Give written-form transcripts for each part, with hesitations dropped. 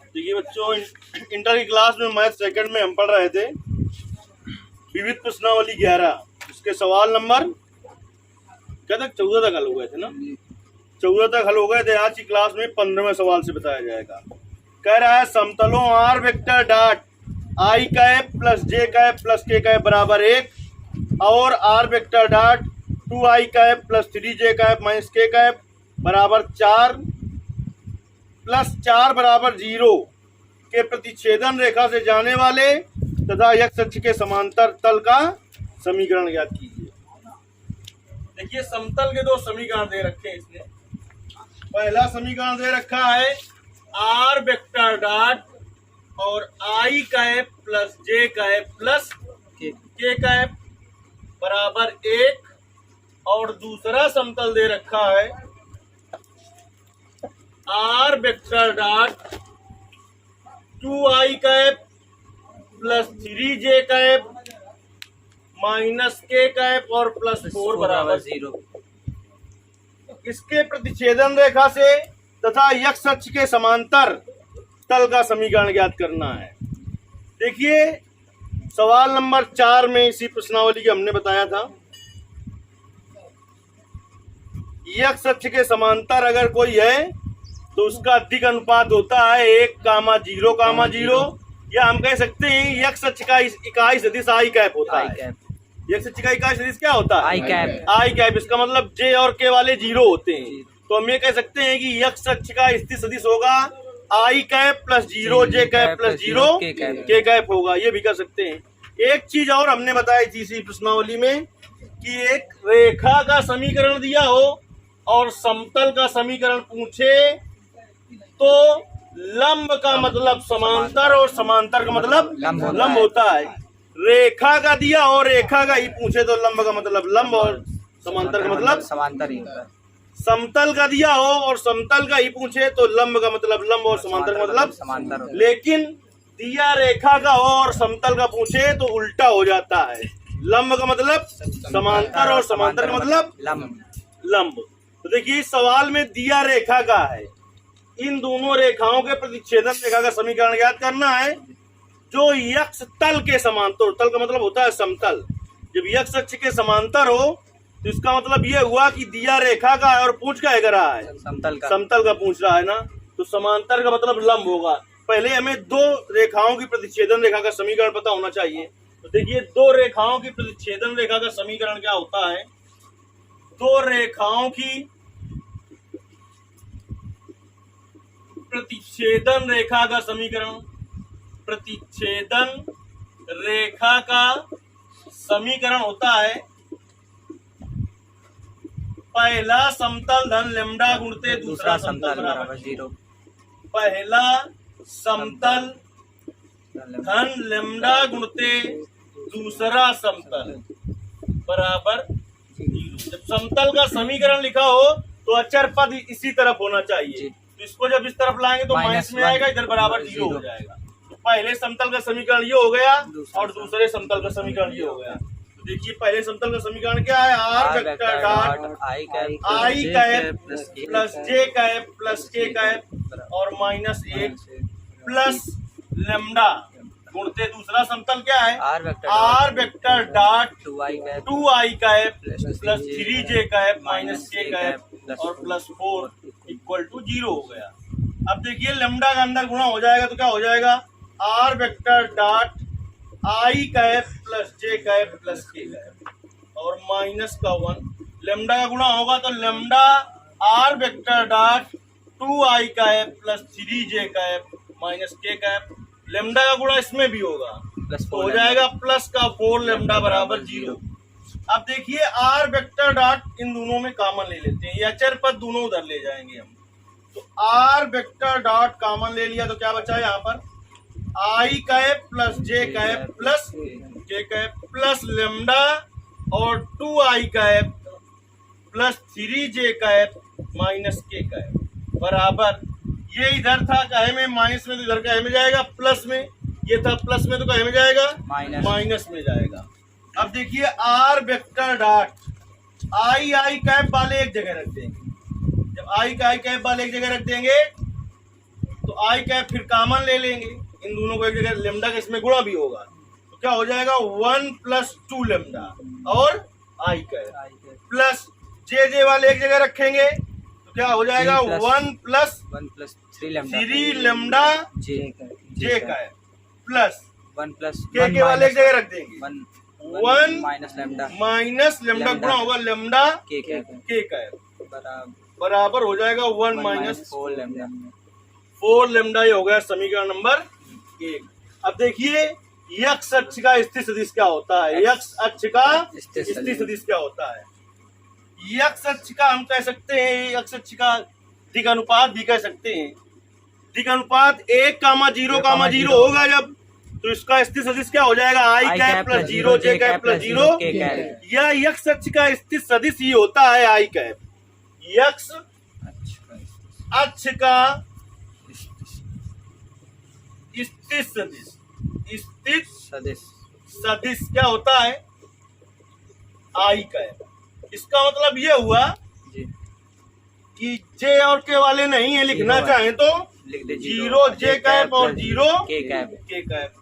देखिए बच्चों, इंटर की क्लास में मैथ सेकंड में हम पढ़ रहे थे विविध प्रश्नावली 11, इसके सवाल नंबर क्या तक 14 तक हल हो गए थे ना। 14 तक हल हो गए थे। आज की क्लास में 15वें सवाल से बताया जाएगा। कह रहा है समतलों आर वेक्टर डॉट आई कैप प्लस जे कैप प्लस के कैप बराबर 1 और R vector dot 2i cap plus 3j cap minus के कैप बराबर 4 प्लस 4 बराबर 0 के प्रतिच्छेदन रेखा से जाने वाले तथा x अक्ष के समांतर तल का समीकरण ज्ञात कीजिए। देखिए समतल के दो समीकरण दे रखे हैं इसने। पहला समीकरण दे रखा है आर वेक्टर डॉट और आई कैप प्लस जे कैप प्लस के कैप बराबर 1 और दूसरा समतल दे रखा है R vector dot 2i cap plus 3j cap minus के कैप और प्लस 4 बराबर 0। इसके प्रतिच्छेदन रेखा से तथा x अक्ष के समांतर तल का समीकरण ज्ञात करना है। देखिए सवाल नंबर 4 में इसी प्रश्नावली के हमने बताया था x अक्ष के समांतर अगर कोई है तो उसका अधिक अनुपात होता है 1,0,0 या हम कह सकते हैं x अक्ष का इकाई सदिश आई कैप होता है। x अक्ष का इकाई सदिश क्या होता है? I cap. इसका मतलब j और k वाले 0 होते हैं, तो हम ये कह सकते हैं कि x अक्ष का स्थिर सदिश होगा I cap plus 0 j cap plus 0 k cap होगा। ये भी कर सकते हैं। एक चीज और हमने बताई थी इसी प्रश्नावली में कि एक रेखा का समीकरण दिया हो और समतल का समीकरण पूछे तो लंब का मतलब समांतर और समांतर का मतलब लंब होता है। रेखा का दिया और रेखा का ही पूछे तो लंब का मतलब लंब और समांतर का मतलब समांतर ही होता है। समतल का दिया हो और समतल का ही पूछे तो लंब का मतलब लंब और समांतर का मतलब समांतर। लेकिन दिया रेखा का हो और समतल का पूछे तो उल्टा हो जाता है। लंब का मतलब समांतर और समांतर का मतलब लंब। तो देखिए इस सवाल में दिया रेखा का है, इन दोनों रेखाओं के प्रतिच्छेदन रेखा का समीकरण ज्ञात करना है जो x तल के समांतर, तल का मतलब होता है समतल। जब x अक्ष के समांतर हो तो इसका मतलब ये हुआ कि दिया रेखा का है और पूछ क्या कर रहा है? समतल का पूछ रहा है ना, तो समांतर का मतलब लंब होगा। पहले हमें दो रेखाओं की प्रतिच्छेदन रेखा का समीकरण पता होना चाहिए। तो देखिए दो रेखाओं की प्रतिच्छेदन रेखा का समीकरण क्या होता है? दो रेखाओं की प्रतिच्छेदन रेखा का समीकरण, प्रतिच्छेदन रेखा का समीकरण होता है पहला समतल धन लेमडा गुणते दूसरा समतल बराबर 0। पहला समतल धन लेमडा गुणते दूसरा समतल बराबर 0। जब समतल का समीकरण लिखा हो तो अचर पद इसी तरफ होना चाहिए, तो इसको जब इस तरफ लाएंगे तो माइनस में आएगा, इधर बराबर 0 हो जाएगा। तो पहले समतल का समीकरण ये हो गया और दूसरे समतल का समीकरण ये हो गया। तो देखिए पहले समतल का समीकरण क्या है? आर वेक्टर डॉट आई कैप प्लस जे कैप प्लस के कैप और माइनस 1 प्लस लेमडा गुणते दूसरा समतल क्या है? R vector dot 2i cap plus 3j cap minus के कैप और प्लस 4 इक्वल टू 0 हो गया। अब देखिए लेमडा का अंदर गुणा हो जाएगा तो क्या हो जाएगा? आर वेक्टर डॉट आई कैप प्लस जे कैप प्लस के कैप और माइनस का 1। लेमडा का गुणा होगा तो lambda R vector dot 2i cap plus 3j cap minus के कैप। लेमडा का गुणा इसमें भी होगा तो हो जाएगा प्लस का 4 लेमडा बराबर 0। अब देखिए आर वेक्टर डॉट इन दोनों में कॉमन ले लेते हैं, ये अचर पद दोनों उधर ले जाएंगे हम। तो आर वेक्टर डॉट कॉमन ले लिया तो क्या बचा यहाँ पर? आई कैप प्लस जे कैप प्लस के कैप प्लस लेमडा और 2i cap plus 3j cap minus के कैप बराबर, ये इधर था कहे में माइनस में तो इधर कहे में जाएगा प्लस में, ये था प्लस में तो कहे में जाएगा माइनस में जाएगा। अब देखिए आर वेक्टर डॉट आई कैप वाले एक जगह रख देंगे। जब आई कैप वाले एक जगह रख देंगे आई कैप फिर कॉमन ले लेंगे इन दोनों को एक जगह, लेमडा का इसमें गुणा भी होगा तो क्या हो जाएगा 1 + 2 लेमडा और आई कैप प्लस जे वाले एक जगह रखेंगे तो क्या हो जाएगा 1 + 3 लेमडा जे कैप प्लस 1 + के वाले एक जगह रख देंगे 1 माइनस लेमडा गुणा होगा लेमडा के कैप बराबर हो जाएगा 1 - 4 लेमडा। ये हो गया समीकरण नंबर 1। अब देखिए यक्ष अक्ष का स्थिर सदिश क्या होता है, यक्ष अक्ष का स्थिर सदिश क्या होता है। यक्ष अक्ष का हम कह सकते हैं, यक्ष अक्ष का दिक् भी कह सकते हैं। दिक् 1, 0, होगा जब, तो इसका स्थिर सदिश क्या हो जाएगा आई कैप + 0 जे कैप + 0 या यक्ष अक्ष का स्थिर सदिश ही होता है आई कैप। यक्ष अक्ष का स्थिर सदिश क्या होता है आई कैप। इसका मतलब ये हुआ कि जे और के वाले नहीं है, लिखना चाहें तो लिख दे 0 जे कैप और 0 के कैप।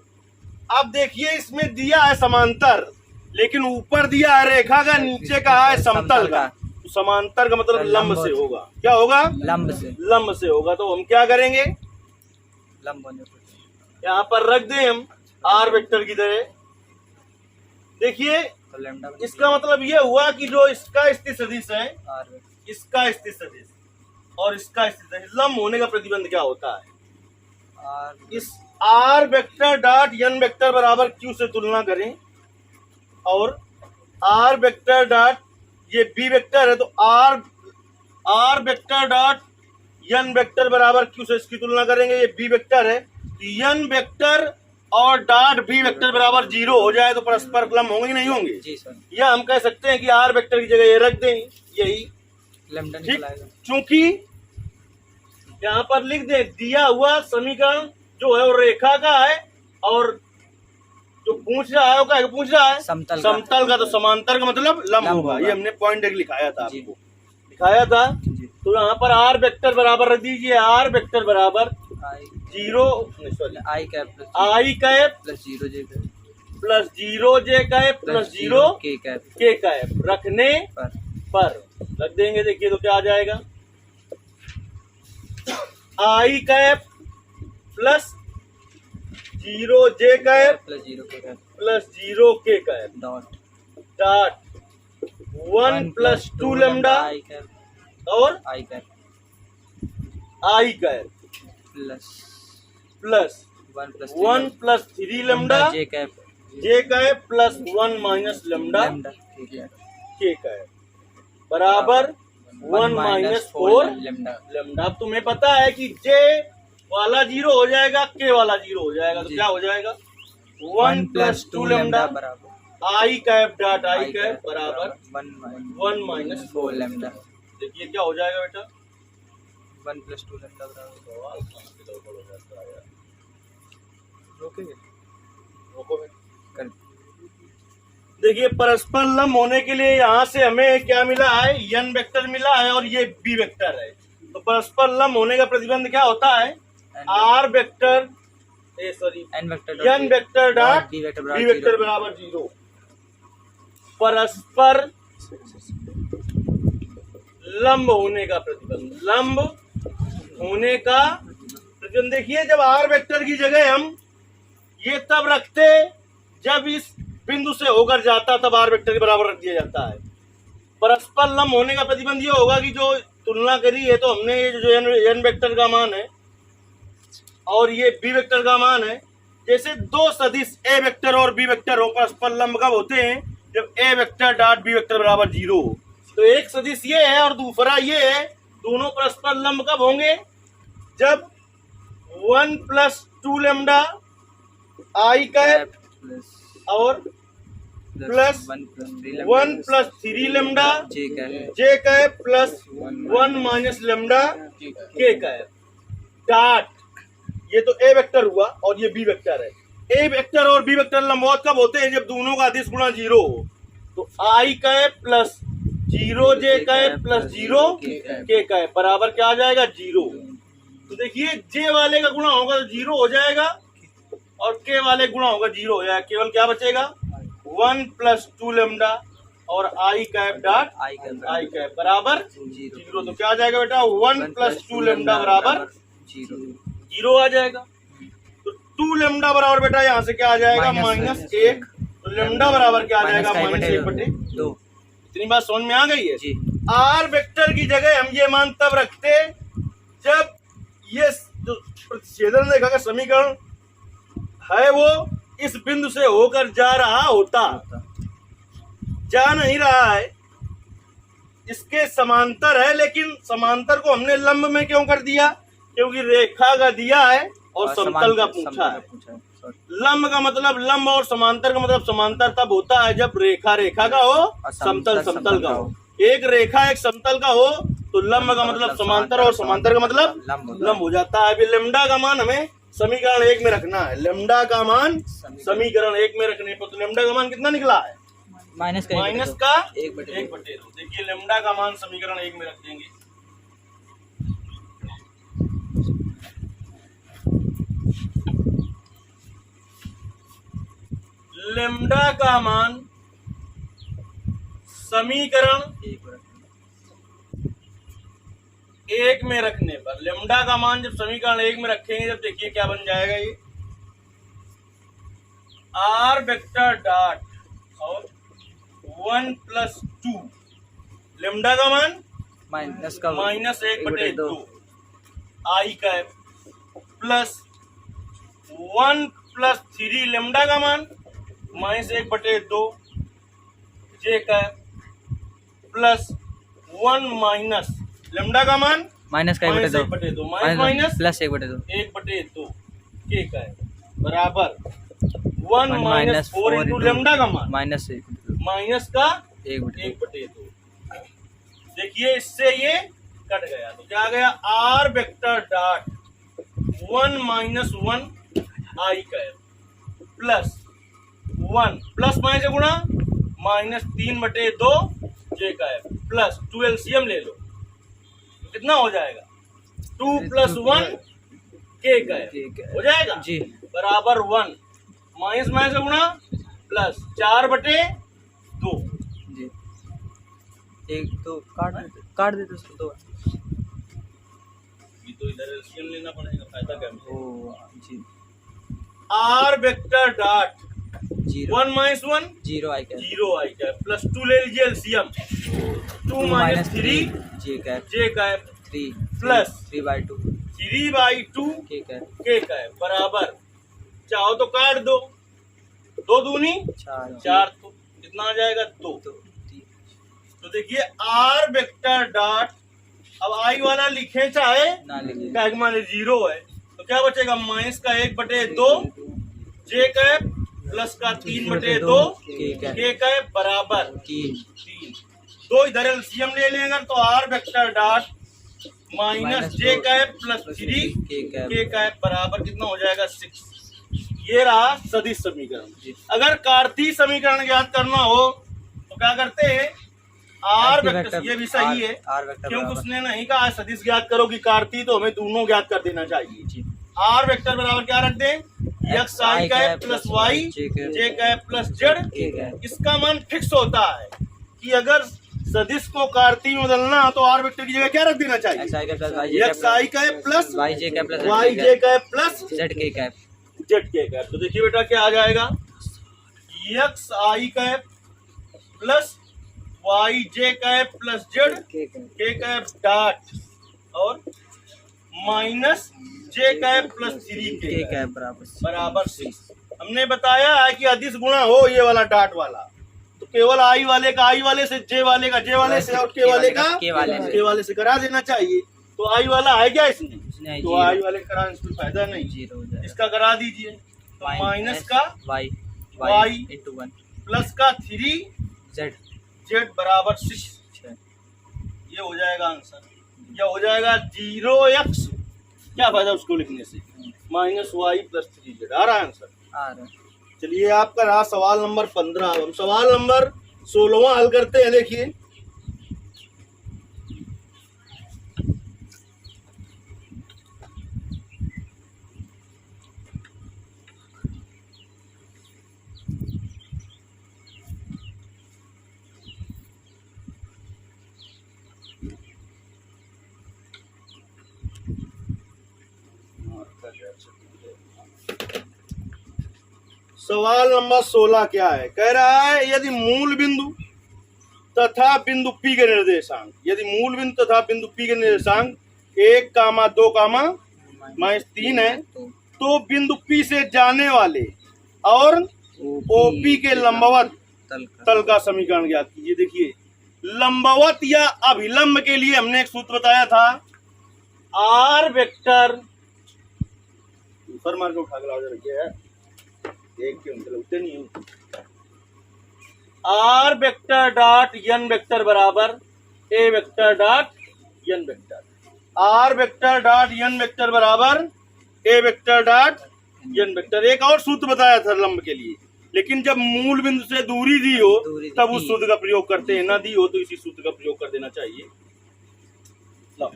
अब देखिए इसमें दिया है समांतर, लेकिन ऊपर दिया है रेखा का, नीचे कहा है समतल का। तो समांतर का मतलब लंब से होगा। क्या होगा? लंब से होगा। तो हम क्या करेंगे, लंब होने पर यहाँ पर रख दें हम आर वेक्टर की तरह। देखिए तो इसका मतलब ये हुआ कि जो इसका स्थिर सदिश है, इसका स्थिर सदिश और इसका स्थिर सदिश, लंब होने का प्रतिबंध क्या होता है। इस R vector dot N vector बराबर क्यू से तुलना करें और आर वेक्टर डॉट ये बी वेक्टर है, तो R vector dot N vector बराबर क्यू से इसकी तुलना करेंगे। ये बी वेक्टर है, एन वेक्टर और डॉट बी वेक्टर बराबर 0 हो जाए तो परस्पर लंब होंगे नहीं होंगे जी सर। या हम कह सकते हैं कि आर वेक्टर की जगह ये रख दें, यही ठीक। चूंकि यहाँ पर लिख दे दिया हुआ समीकरण जो है वो रेखा का है और जो पूछ रहा है वो क्या पूछ रहा है समतल का, तो समांतर का मतलब लंब होगा। ये हमने पॉइंट एक लिखाया था, आपको दिखाया था। तो यहाँ पर आर वेक्टर बराबर रख दीजिए, आर वेक्टर बराबर 0 आई कैप + 0 जे कैप + 0 के कैप रखने पर रख देंगे। देखिए तो क्या आ जाएगा, आई कैप + 0 जे कैप + 0 के कैप डॉट 1 + 2 लेमडा और आई कैप प्लस 1 + 3 लेमडा जे कैप + 1 - लेमडा के कैप बराबर 1 - 4 लेमडा। अब तुम्हें पता है कि जे वाला 0 हो जाएगा, के वाला 0 हो जाएगा, तो क्या हो जाएगा 1 + 2 lambda I cap dot I cap बराबर 1 - 4 लेमडा। देखिए क्या हो जाएगा बेटा, 1 + 2 लेमडा बराबर देखिए परस्पर लंब होने के लिए यहाँ से हमें क्या मिला है, एन वेक्टर मिला है और ये बी वेक्टर है। तो परस्पर लंब होने का प्रतिबंध क्या होता है, R vector n vector dot b vector बराबर 0। परस्पर लंब होने का प्रतिबंध, लंब होने का प्रतिबंध। देखिए जब आर वेक्टर की जगह हम ये तब रखते जब इस बिंदु से होकर जाता, तब आर वेक्टर के बराबर रख दिया जाता है। परस्पर लंब होने का प्रतिबंध ये होगा कि जो तुलना करी है, तो हमने ये जो एन वेक्टर का मान है और ये बी वेक्टर का मान है, जैसे दो सदिश ए वेक्टर और बी वेक्टर हो, परस्पर लंब कब होते हैं, जब ए वेक्टर डॉट बी वेक्टर बराबर 0 हो। तो एक सदिश ये है और दूसरा ये है, दोनों परस्पर लंब कब होंगे, जब 1 + 2 लेमडा आई कैप और प्लस 1 + 3 लेमडा जे कैप प्लस 1 - लेमडा के कैप डॉट, ये तो ए वेक्टर हुआ और ये बी वेक्टर है। ए वेक्टर और बी वेक्टर लंबवत कब होते हैं, जब दोनों का अदिश गुणा 0 हो। तो आई कैप + 0 जे कैप + 0 के कैप बराबर क्या आ जाएगा 0। तो देखिए जे वाले का गुणा होगा तो 0 हो जाएगा और के वाले गुणा होगा 0 हो जाएगा, केवल क्या बचेगा 1 + 2 लेमडा और आई cap dot I I cap बराबर 0 0। तो क्या आ जाएगा बेटा 1 + 2 लेमडा बराबर 0 0 आ जाएगा। तो 2 लेमडा बराबर बेटा यहाँ से क्या आ जाएगा -1। तो लेमडा बराबर क्या आ जाएगा -1/2। इतनी बात समझ में आ गई है। जी। आर वेक्टर की जगह हम ये मान तब रखते जब ये जो प्रतिच्छेदन रेखा का समीकरण है वो इस बिंदु से होकर जा रहा होता, जा नहीं रहा है, इसके समांतर है, लेकिन समांतर को हमने लंब में क्यों कर दिया? क्योंकि रेखा का दिया है और समतल का पूछा है। लंब का मतलब लंब और समांतर का मतलब समांतर तब होता है जब रेखा रेखा का हो, समतल समतल का हो। एक रेखा एक समतल का हो तो लंब का मतलब समांतर और समांतर का मतलब लंब हो जाता है। अभी लेमडा का मान हमें समीकरण 1 में रखना है। लेमडा का मान समीकरण 1 में रखने पर तो लेमडा का मान कितना निकला है? माइनस का 1/2। देखिए लेमडा का मान समीकरण 1 में रख देंगे। लेमडा का मान समीकरण 1 में रखने पर, लेमडा का मान जब समीकरण 1 में रखेंगे जब देखिए क्या बन जाएगा, ये आर वेक्टर डॉट और 1 + 2 लेमडा का मान -1/2 आई कैप प्लस 1 + 3 लेमडा का मान -1/2 जे कैप प्लस 1 माइनस लेमडा का मान -1/2 प्लस 1/2 1/2 के कैप बराबर 1 - 4 इंटू लेमडा का मान माइनस का 1/2। देखिए इससे ये कट गया तो क्या आ गया R vector dot 1 - 1 i cap plus 1 plus minus से गुणा -3/2 जे कैप प्लस 2 एलसीएम ले लो तो कितना हो जाएगा 2 + 1 के कैप हो जाएगा जी बराबर 1 माइनस से गुणा प्लस 4/2 जी। एक तो काट देते उसको तो ये तो इधर एलसीएम लेना पड़ेगा, फायदा क्या है? ओ जी। R vector dot 0 1 - 1 0 I cap 0 I cap plus 2 ले लीजिए एलसीएम 2 - 3 जे कैप जे कैप 3 प्लस 3/2 3/2 के कैप के कैप बराबर चाहो तो काट दो 2 दूनी 4 तो कितना आ जाएगा 2। तो देखिए आर वेक्टर डॉट अब आई वाला लिखे चाहे ना लिखे क्या मान 0 है तो क्या बचेगा माइनस का 1/2 जे कैप प्लस का 3/2 के कैप बराबर 3। 2 इधर एलसीएम ले लेंगे तो R vector dot minus j cap plus 3 k cap बराबर कितना हो जाएगा 6। ये रहा सदिश समीकरण। अगर कार्तीय समीकरण ज्ञात करना हो तो क्या करते हैं आर वेक्टर, ये भी सही है क्योंकि उसने नहीं कहा सदिश ज्ञात करो कि कार्तीय, तो हमें दोनों ज्ञात कर देना चाहिए। आर वेक्टर बराबर क्या रख दें एक्स आई कैप प्लस वाई जे कैप प्लस जेड। इसका मान फिक्स होता है कि अगर सदिश को कार्तीय में बदलना तो आर वेक्टर की जगह क्या रख देना चाहिए एक्स आई कैप प्लस वाई जे कैप प्लस जेड के कैप। तो देखिए बेटा क्या आ जाएगा एक्स आई कैप प्लस वाई जे कैप प्लस जेड के कैप डॉट और minus j cap plus 3 k cap बराबर 6। हमने बताया है कि अदिश गुणा हो ये वाला डॉट वाला तो केवल आई वाले का आई वाले से, जे वाले का जे वाले से और के वाले का के वाले से करा देना चाहिए। तो आई वाला है क्या इसमें, तो आई वाले कराने इसमें फायदा नहीं, इसका करा दीजिए। तो माइनस का वाई इंटू 1 प्लस का 3 जेड बराबर 6। ये हो जाएगा आंसर, ये हो जाएगा 0x क्या फायदा उसको लिखने से -y प्लस 3z। आ रहा है आंसर। चलिए आपका रहा सवाल नंबर 15। हम सवाल नंबर 16वां हल करते हैं। देखिए सवाल नंबर 16 क्या है? कह रहा है यदि मूल बिंदु तथा बिंदु P के निर्देशांक, यदि मूल बिंदु तथा बिंदु P के निर्देशांक 1, 2, -3 है, तो बिंदु P से जाने वाले और OP के लंबवत तल का समीकरण ज्ञात कीजिए। देखिए, लंबवत या अभिलंब के लिए हमने एक सूत्र बताया था, आर वेक्टर ऊपर मार के उठा के लाओ रखिए है, एक के मतलब उतने नहीं है। R vector dot N vector बराबर A vector dot N vector, R vector dot N vector बराबर A vector dot N vector. एक और सूत्र बताया था लंब के लिए, लेकिन जब मूल बिंदु से दूरी दी हो तब उस सूत्र का प्रयोग करते हैं, ना दी हो तो इसी सूत्र का प्रयोग कर देना चाहिए। लो,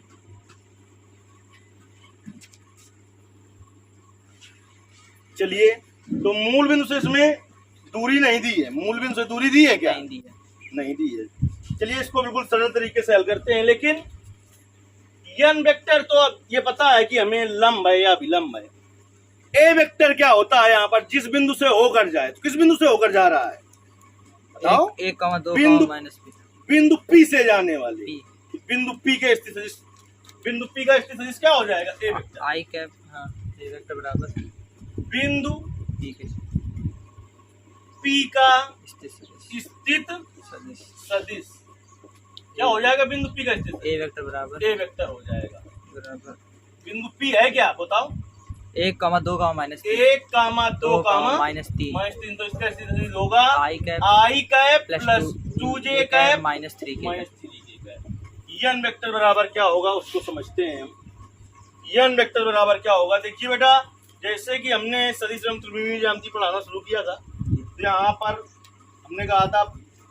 चलिए, तो मूल बिंदु से इसमें दूरी नहीं दी है, मूल बिंदु से दूरी दी है क्या? नहीं दी है। चलिए इसको बिल्कुल सरल तरीके से हल करते हैं, लेकिन एन वेक्टर तो अब ये पता है कि हमें लंब है या विलंब है। ए वेक्टर क्या होता है यहाँ पर? जिस बिंदु से होकर जाए, तो किस बिंदु से होकर जा रहा है बताओ? 1, 2, बिंदु P से जाने वाले बिंदु P के स्थित सदिश, बिंदु P का स्थित सदिश क्या हो जाएगा? ए वेक्टर आई कैप, हाँ, ए वेक्टर बराबर बिंदु P का स्थित सदिश क्या हो जाएगा? बिंदु P का स्थित ए वेक्टर बराबर ए वेक्टर हो जाएगा। बराबर बिंदु P है क्या बताओ? 1, 2, -3 -3, तो इसका स्थित सदिश होगा I cap plus 2j cap -3 N vector बराबर क्या होगा उसको समझते हैं हम। एन वेक्टर बराबर क्या होगा? देखिए बेटा, जैसे कि हमने सदिश एवं त्रिविमीय ज्यामिति पढ़ाना शुरू किया था, तो यहाँ पर हमने कहा था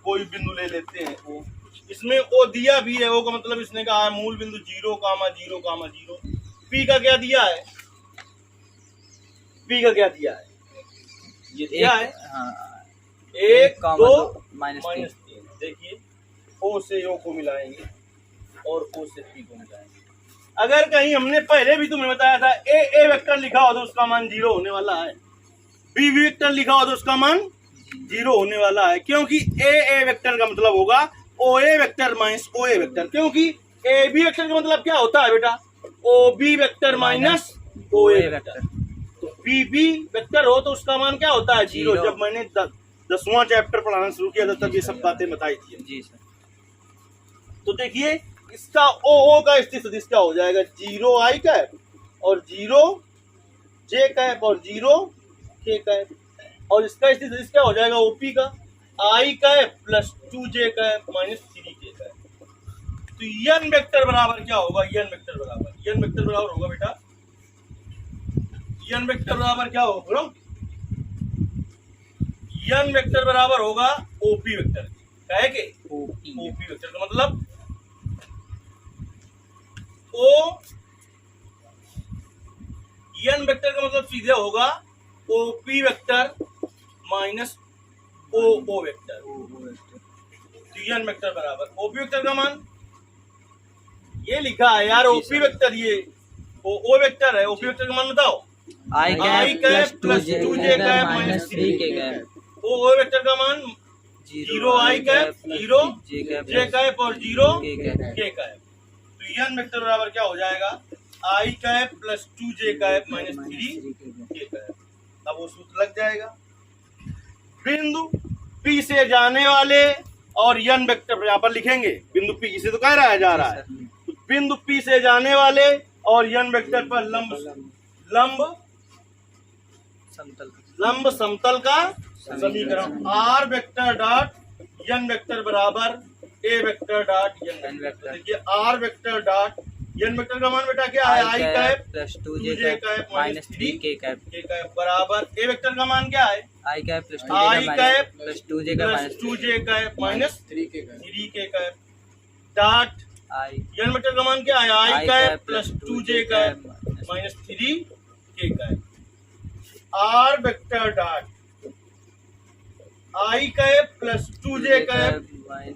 कोई बिंदु ले लेते हैं, वो इसमें ओ दिया भी है, ओ का मतलब इसने कहा है मूल बिंदु 0, 0, P का क्या दिया है? P का क्या दिया है? ये दिया है 1, 2, -3। देखिए, O से O को मिलाएंगे और O से P को मिलाएंगे। अगर कहीं हमने पहले भी तुम्हें बताया था ए वेक्टर लिखा हो तो उसका मान 0 होने वाला है, बी वेक्टर लिखा हो तो उसका मान 0 होने वाला है, क्योंकि ए वेक्टर का मतलब होगा ओ ए वेक्टर माइनस ओ ए वेक्टर, क्योंकि ए बी वेक्टर का मतलब क्या होता है बेटा? ओ बी वेक्टर माइनस ओ ए वेक्टर। तो बी बी वेक्टर हो तो उसका मान क्या होता है? 0। जब मैंने 10वां चैप्टर पढ़ाना शुरू किया था तब ये सब बातें बताई थी जी सर। तो देखिए, इसका ओ का स्थित सदिश क्या हो जाएगा? 0 आई कैप और 0 जे कैप और 0 के कैप, और इसका स्थित सदिश क्या हो जाएगा? ओपी का I cap plus 2j cap minus 3k cap. तो एन वेक्टर बराबर क्या होगा? एन वेक्टर बराबर होगा बेटा, एन वेक्टर बराबर क्या होगा? एन वेक्टर बराबर होगा ओपी वेक्टर। क्या है कि ओपी वेक्टर का मतलब ओ, एन वेक्टर का मतलब सीधे होगा OP vector minus O vector. तो एन वेक्टर बराबर ओपी वेक्टर का मान ये लिखा है यार, ओपी वेक्टर ये ओ वेक्टर है। ओपी वेक्टर का मान बताओ? I cap plus 2j cap minus 3k cap. O vector का मान 0 आई कैप 0 जे कैप और 0 के कैप। तो एन वेक्टर बराबर क्या हो जाएगा? I cap plus 2j cap minus 3k cap. अब वो सूत्र लग जाएगा। बिंदु P से जाने वाले और एन वेक्टर यहाँ पर लिखेंगे, बिंदु P इसे तो कह रहा है जा रहा है, तो बिंदु P से जाने वाले और एन वेक्टर पर लंब समतल का समीकरण R vector dot N vector बराबर A vector dot N vector. देखिए, R vector dot N vector का मान बेटा क्या है? I cap plus 2j cap minus 3k cap बराबर ए वेक्टर का मान क्या है? I cap plus 2j cap minus 3k cap dot N vector का मान क्या है? I cap plus 2j cap minus 3k cap. R vector dot I cap plus 2j cap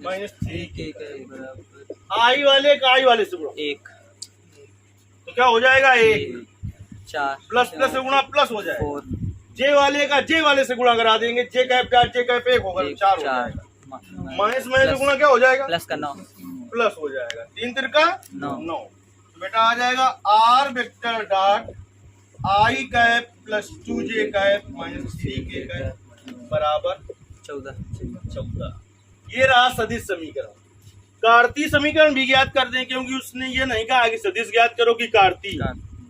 minus 3k cap. I वाले का आई वाले से गुणा 1, तो क्या हो जाएगा? 1 4 प्लस प्लस से गुणा प्लस हो जाएगा जे वाले का जे वाले से गुणा करा देंगे, जे कैप डॉट जे कैप 1 होगा तो 4 हो जाएगा, माइनस में से गुणा क्या हो जाएगा, प्लस का 9 प्लस हो जाएगा, 3 तिरका 9 9। तो बेटा आ जाएगा आर वेक्टर डॉट आई cap plus 2j cap minus 3k cap बराबर 14। ये रहा सदिश समीकरण। कार्तीय समीकरण भी ज्ञात कर दें, क्योंकि उसने ये नहीं कहा कि सदिश ज्ञात करो कि कार्तीय,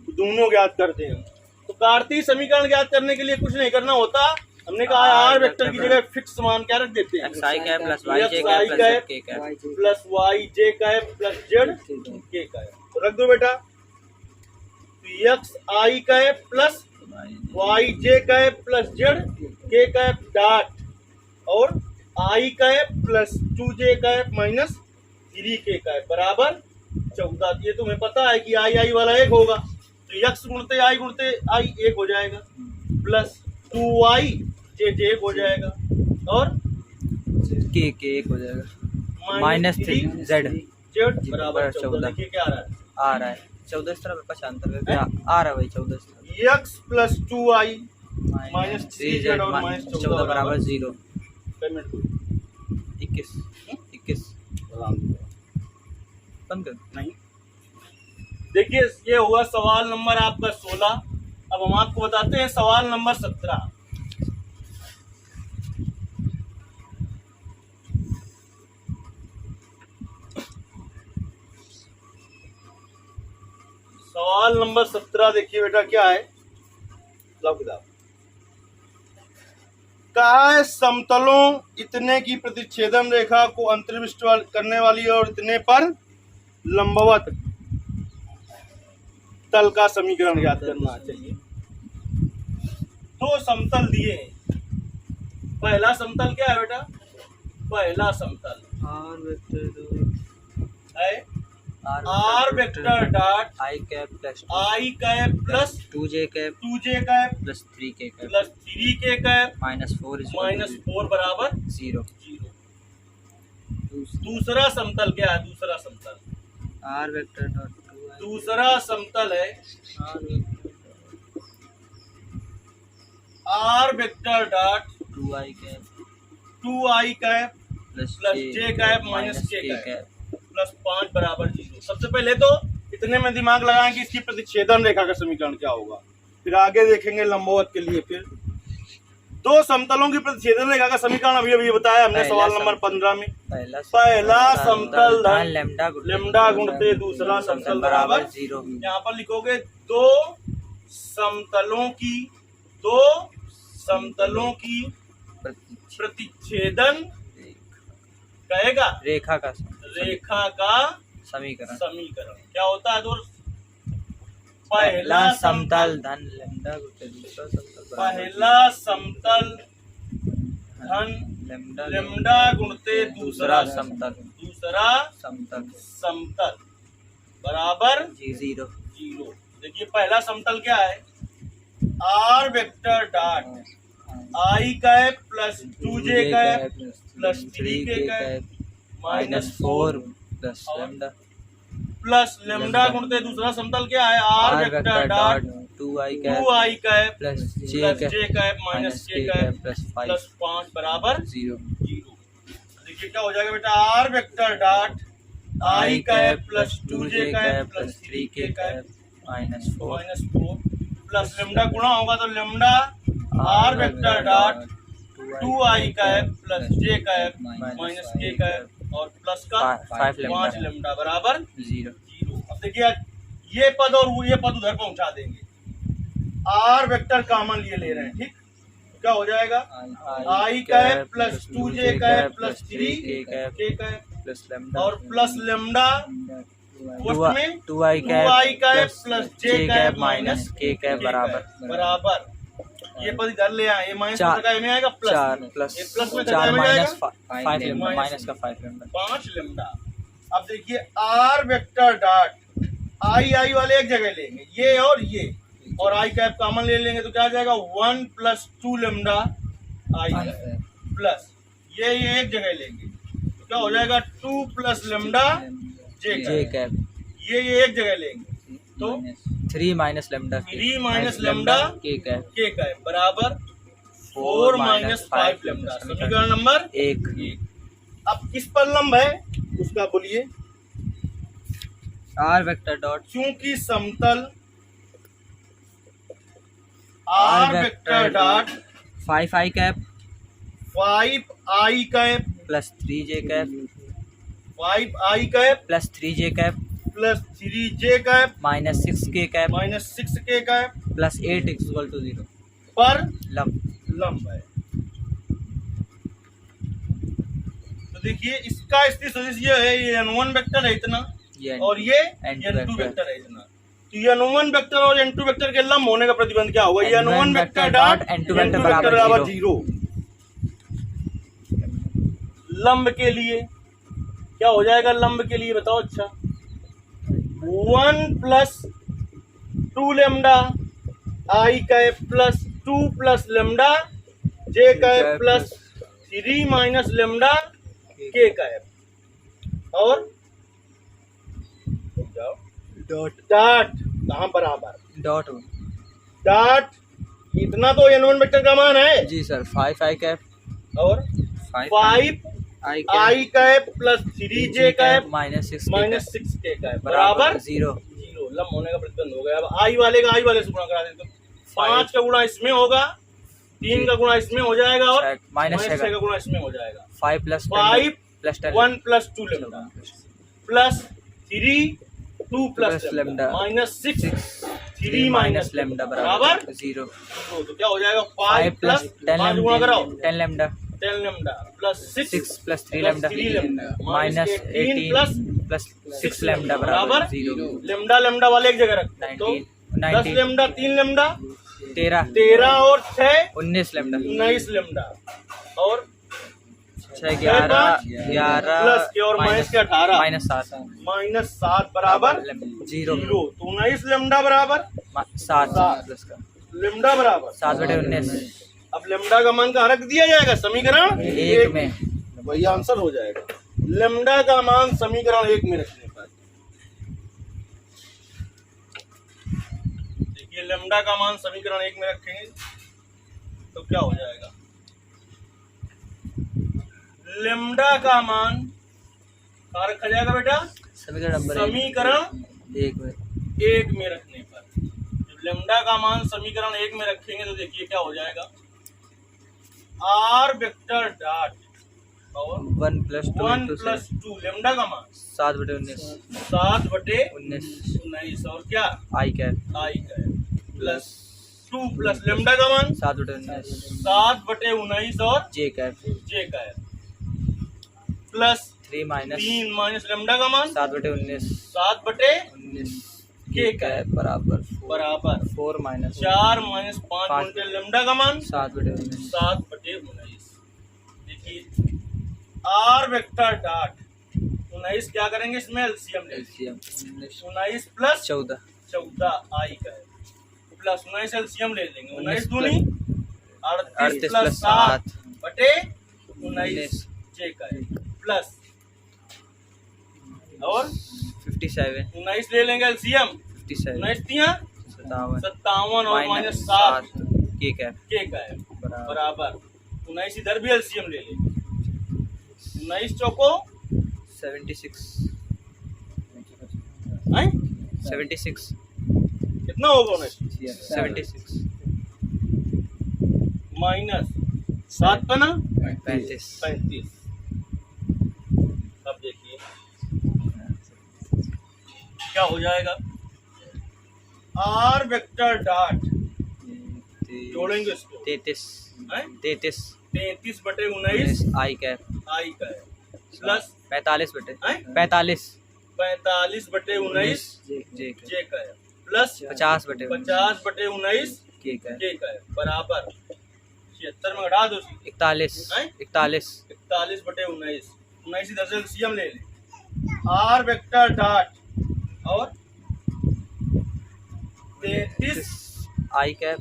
दोनों ज्ञात करते हैं। तो कार्तीय समीकरण ज्ञात करने के लिए कुछ नहीं करना होता, हमने कहा आर वेक्टर की जगह फिक्स मान क्या रख देते हैं, xi cap plus yj cap plus k cap plus yj cap plus zk cap, तो रख दो बेटा। तो xi cap plus yj cap plus zk cap dot और i cap plus 2j cap minus 3k cap बराबर 14। ये तुम्हें पता है कि आई वाला 1 होगा, तो x गुणते i 1 हो जाएगा, प्लस 2y j 1 हो जाएगा और k 1 हो जाएगा, माइनस 3 z बराबर 14। देखिए क्या आ रहा है 14 इस तरह पक्षांतर करके आ रहा है भाई 14 x plus 2y minus 3z और माइनस 14 बराबर 0। पेमेंट 21 बंद कर नहीं। देखिए ये हुआ सवाल नंबर आपका 16। अब हम आपको बताते हैं सवाल नंबर 17। सवाल नंबर 17 देखिए बेटा क्या है, कहा है समतलों इतने की प्रतिच्छेदन रेखा को अंतर्विष्ट करने वाली और इतने पर लंबवत तल का समीकरण ज्ञात करना चाहिए। दो समतल दिए हैं, पहला समतल क्या है बेटा, पहला समतल है आर वेक्टर डॉट आई cap plus 2j cap plus 3k cap minus 4 बराबर 0। दूसरा समतल क्या है, दूसरा समतल आर वेक्टर डॉट दूसरा समतल है R vector dot 2i cap plus j cap minus k cap plus 5 बराबर 0। सबसे पहले तो इतने में दिमाग लगाएं कि इसकी प्रतिच्छेदन रेखा का समीकरण क्या होगा, फिर आगे देखेंगे लंबवत के लिए। फिर दो समतलों की प्रतिच्छेदन रेखा का समीकरण अभी बताया हमने सवाल नंबर 15 में। पहला समतल धन लेमडा गुणते दूसरा समतल बराबर 0। यहाँ पर लिखोगे दो समतलों की प्रतिच्छेदन कहेगा रेखा का समीकरण क्या होता है दोस्त, पहला समतल धन लेमडा गुणते दूसरा समतल पहला समतल धन लेमडा गुणते दूसरा समतल बराबर 0। देखिए पहला समतल क्या है, आर वेक्टर डॉट आई cap plus 2j cap plus 3k cap minus 4 plus lambda गुणते दूसरा समतल क्या है, R vector dot 2i cap plus j cap minus k cap plus 5 बराबर 0। देखिए क्या हो जाएगा बेटा, आर वेक्टर डॉट आई cap plus 2j cap plus 3k cap minus 4 plus lambda गुणा होगा तो lambda R vector dot 2i cap plus j cap minus k cap और प्लस का 5 लेमडा बराबर 0। अब देखिए ये पद और ये पद उधर पहुंचा देंगे, आर वेक्टर कॉमन लिए ले रहे हैं, ठीक, क्या हो जाएगा I cap plus 2j cap plus 3k cap plus और plus lambda 2i cap plus j cap minus k cap बराबर ये पद इधर ले आए, ये माइनस में आएगा प्लस 4 प्लस ये प्लस में 4 माइनस 5 लेमडा माइनस का 5 लेमडा 5 लेमडा। अब देखिए आर वेक्टर डॉट आई वाले एक जगह लेंगे, ये और आई कैप कॉमन ले लेंगे तो क्या आ जाएगा 1 प्लस 2 लेमडा आई प्लस ये एक जगह लेंगे तो क्या हो जाएगा 2 प्लस लेमडा जे कैप, ये एक जगह लेंगे तो 3 माइनस लेमडा 3 माइनस लेमडा के कैप के का है बराबर 4 माइनस 5 लेमडा। समीकरण नंबर 1। अब किस पर लंब है उसका बोलिए। आर वेक्टर डॉट चूंकि समतल R vector dot 5 i cap 5 i cap plus 3 J cap 5 i cap plus 3 J cap plus 3 J cap minus 6 k cap minus 6 k cap plus 8 equal to 0 पर लंब। लंब है। तो देखिए इसका स्थिति सदिश ये है, ये n1 वेक्टर है इतना और ये n2 वेक्टर है इतना। तो ये n1 वेक्टर और n2 वेक्टर के लंब होने का प्रतिबंध क्या होगा? ये n1 vector dot n2 vector बराबर 0। लंब के लिए क्या हो जाएगा? लंब के लिए बताओ। अच्छा 1 plus 2 lambda I cap plus 2 plus lambda J cap plus 3 minus lambda के कैप और डॉट डॉट कहाँ बराबर डॉट डॉट इतना तो n1 वेक्टर का मान है जी सर 5 आई कैप और 5 i cap plus 3 J cap minus 6 k cap बराबर 0। लंब होने का प्रतिबंध हो गया। अब आई वाले का आई वाले से गुणा करा देते, 5 का गुणा इसमें होगा, 3 का गुणा इसमें हो जाएगा और माइनस 6 का गुणा इसमें हो जाएगा। 5 plus 1 plus 2 lambda plus 3 2 plus lambda minus 6 3 minus lambda बराबर 0। तो क्या हो जाएगा? 5 प्लस 10 गुणा कराओ 10 lambda 10 lambda plus 6 plus 3 lambda minus 18 plus 6 lambda बराबर 0। लेमडा लेमडा वाले एक जगह रखते तो 10 लेमडा 3 लेमडा 13 और 6 19 लेमडा 19 लेमडा और 6 11 प्लस के और माइनस के 18 माइनस 7 बराबर 0। तो 19 लेमडा बराबर 7 प्लस का लेमडा बराबर 7/19। अब लेमडा का मान कहाँ रख दिया जाएगा? समीकरण 1 में। वही आंसर हो जाएगा। लेमडा का मान समीकरण 1 में रखने पर देखिए लेमडा का मान समीकरण 1 में रखेंगे तो क्या हो जाएगा? लेमडा का मान कहाँ रखा जाएगा बेटा? समीकरण 1 में रखने पर। जब लेमडा का मान समीकरण 1 में रखेंगे तो देखिए क्या हो जाएगा? आर वेक्टर डॉट और 1 प्लस 2 लेमडा का मान 7/19 और क्या आई कैप प्लस 2 प्लस लेमडा का मान 7/19 और जे कैप प्लस 3 माइनस लेमडा का मान 7/19 के कैप बराबर 4 माइनस 4 माइनस 5 गुणित लेमडा का मान 7/19। देखिए आर वेक्टर डॉट 19 क्या करेंगे? इसमें एलसीएम लेंगे। 19 प्लस 14 आई का है प्लस 19 एलसीएम ले लेंगे। 19 दूनी 38 प्लस 7/19 जे का है प्लस और 57 19 ले लेंगे एलसीएम 19 तिया 57 और माइनस 7 के कैप का है बराबर 19 इधर भी एलसीएम ले लेंगे। 19 चौको 76 कितना होगा? 76 माइनस 7 पे ना 35। अब देखिए क्या हो जाएगा? आर वेक्टर डॉट जोड़ेंगे इसको 33/19 आई कैप का है प्लस 45/19 जे का है प्लस 50/19 के का है बराबर 76 में घटा दो 41/19 19 इधर से एलसीएम ले लें। आर वेक्टर डॉट और 33 आई कैप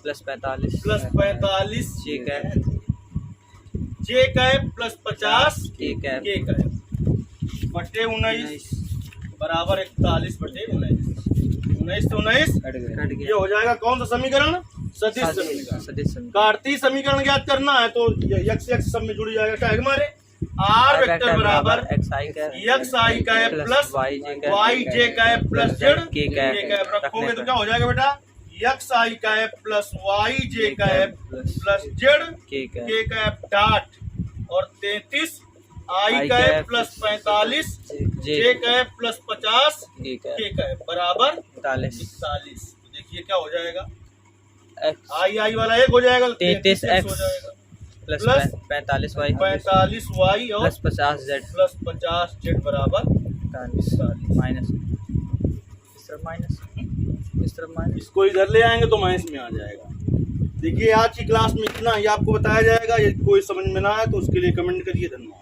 प्लस 45 जे कैप प्लस 50 के कैप बटे 19 बराबर 41/19। 19 से 19 कट ये हो जाएगा कौन सा समीकरण? सदिश समीकरण। सदिश समीकरण। कार्तीय समीकरण ज्ञात करना है तो यक्स यक्स सब में जुड़ जाएगा। क्या है हमारे आर वेक्टर बराबर एक्स आई कैप प्लस वाई जे कैप प्लस जेड के कैप रखोगे तो क्या हो जाएगा बेटा? एक्स आई कैप प्लस वाई जे कैप प्लस जेड के के कैप डॉट और 33 आई कैप प्लस 45 जे कैप प्लस 50 के कैप बराबर 41। तो देखिए क्या हो जाएगा? आई आई वाला 1 हो जाएगा, 33 हो एक्स जाएगा प्लस प्लस 45 वाई 45 वाई और प्लस 50 जेड प्लस 50 जेड बराबर 41 माइनस इस तरफ माइनस इसको इधर ले आएंगे तो माइनस में आ जाएगा। देखिए आज की क्लास में इतना ही आपको बताया जाएगा। यदि कोई समझ में ना आए तो उसके लिए कमेंट करिए। धन्यवाद।